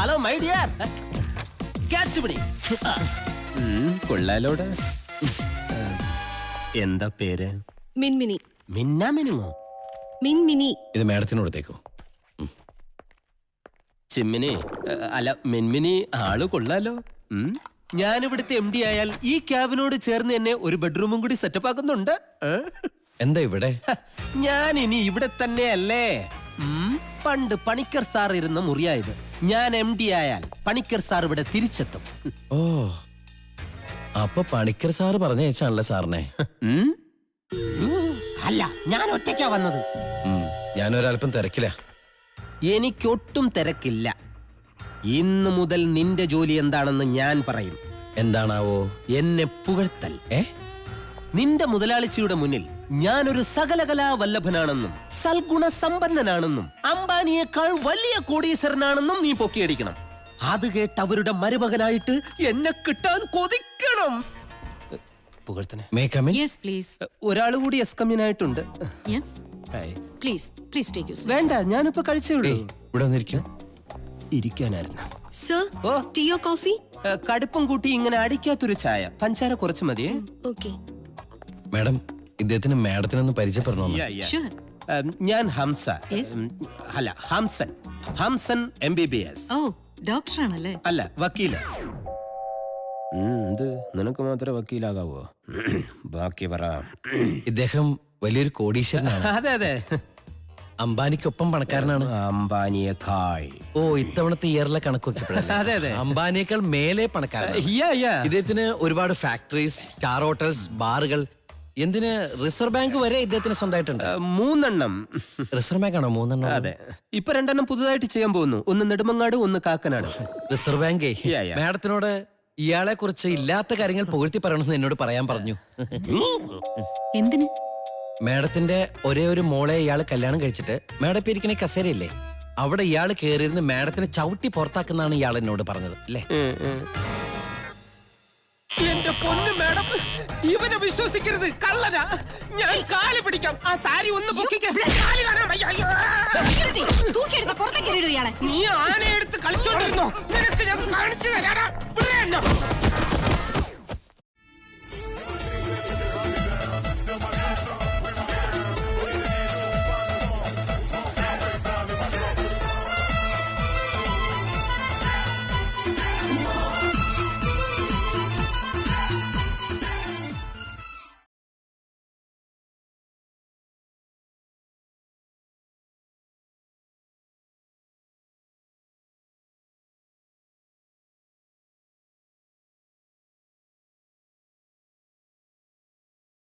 Hello my dear. Catch പിടി. കൊള്ളാലോടെ. എന്താ പേര്? മിൻമിനി. മിന്നാ മിനുങ്ങോ? മിൻമിനി. ഇത് മാഡത്തിനോടത്തേക്കോ? ചിമ്മിനി അല്ല മിൻമിനി, ആള് കൊള്ളാലോ. ഞാനിവിടുത്തെ MD ആയാൽ ഈ ക്യാബിനോട് ചേർന്ന് എന്നെ ഒരു ബെഡ്റൂമും കൂടി സെറ്റപ്പ് ആക്കുന്നുണ്ട്. എന്താ ഇവിടെ? ഞാൻ ഇനി ഇവിടെ തന്നെയല്ലേ. പണ്ട് പണിക്കർ സാർ ഇരുന്ന മുറിയായത്. ഞാൻ MD ആയാൽ പണിക്കർ സാർ ഇവിടെ തിരിച്ചെത്തും. ഓ, അപ്പൊ പണിക്കർ സാറ് പറഞ്ഞയച്ചാണല്ലേ സാറിനെ? അല്ല, ഞാൻ ഒറ്റയ്ക്കാ വന്നത്. ഞാനൊരൽപ്പം തിരക്കില്ല. എനിക്കൊട്ടും തിരക്കില്ല. ഇന്ന് മുതൽ നിന്റെ ജോലി എന്താണെന്ന് ഞാൻ പറയും. എന്താണാവോ? എന്നെ പുകഴ്ത്തൽ. നിന്റെ മുതലാളിച്ചിയുടെ മുന്നിൽ ഞാനൊരു സകലകലാ വല്ലഭനാണെന്നും സൽഗുണ സമ്പന്നനാണെന്നും അംബാനിയേക്കാൾ വലിയ കോടീശ്വരനാണെന്നും നീ പൊക്കിയടിക്കണം. അത് കേട്ട് അവരുടെ മരുമകനായിട്ട് എന്നെ കിട്ടാൻ കൊതിക്കണം. പുകഴ്ത്തനെ. ഒരാൾ കൂടി എസ്കമ്യനായിട്ടുണ്ട്. വേണ്ട, ഞാനിപ്പോ കഴിച്ചോളൂ. ഇവിടെ വന്നിരിക്കും. ഇരിക്കാനായിരുന്നു. കടുപ്പം കൂട്ടി ഇങ്ങനെ അടിക്കാത്തൊരു ചായ, പഞ്ചാര കുറച്ച് മതിയേ. മാഡം, ഇദ്ദേഹത്തിന് മാഡത്തിനൊന്ന് പരിചയപ്പെടണോ? ഞാൻ ഹംസ. അല്ല, ഹംസൻ. ഹംസൻ MBBS. ഡോക്ടറാണല്ലേ? അല്ല, വക്കീല. നിനക്ക് മാത്രമേ വക്കീലാകാവോ? ബാക്കി പറ. ഇദ്ദേഹം വലിയൊരു കോടീശ്വരനാണ്. അതെ അതെ, അംബാനിക്കൊപ്പം പണക്കാരനാണ്. അംബാനിയേക്കാൾ. ഓ, ഇത്തവണത്തെ ഇയറിലെ കണക്ക് അതെ അതെ, അംബാനിയേക്കാൾ മേലെ പണക്കാരനാണ്. ഇദ്ദേഹത്തിന് ഒരുപാട് ഫാക്ടറീസ്, സ്റ്റാർ ഹോട്ടൽസ്, ബാറുകൾ, എന്തിന് റിസർവ് ബാങ്ക് വരെ ഇദ്ദേഹത്തിന് സ്വന്തമായിട്ടുണ്ട്. 3 റിസർവ് ബാങ്ക് ആണോ 3? അതെ, ഇപ്പൊ 2 പുതുതായിട്ട് ചെയ്യാൻ പോകുന്നു. ഒന്ന് നെടുമങ്ങാട്, ഒന്ന് കാക്കനാട്. റിസർവ് ബാങ്കേ മാഡത്തിനോട് ഇയാളെ കുറിച്ച് ഇല്ലാത്ത കാര്യങ്ങൾ പുകഴ്ത്തി പറയണമെന്ന് എന്നോട് പറയാൻ പറഞ്ഞു. എന്തിന്? മാഡത്തിന്റെ ഒരേ ഒരു മോളെ ഇയാള് കല്യാണം കഴിച്ചിട്ട് മാഡം ഇപ്പൊ ഇരിക്കണ കസേരയില്ലേ, അവിടെ ഇയാള് കയറിയിരുന്ന് മാഡത്തിനെ ചവിട്ടി പുറത്താക്കുന്നാണ് ഇയാൾ എന്നോട് പറഞ്ഞത് അല്ലേ? എന്റെ പൊന്നു മാഡം, ഇവനെ വിശ്വസിക്കരുത്, കള്ളനാ. ഞാൻ കാല് പിടിക്കാം. ആ സാരി ഒന്ന് നീ ആനയെടുത്ത് കളിച്ചോണ്ടിരുന്നോ? നിനക്ക് ഞാൻ കാണിച്ചു തരാടാ.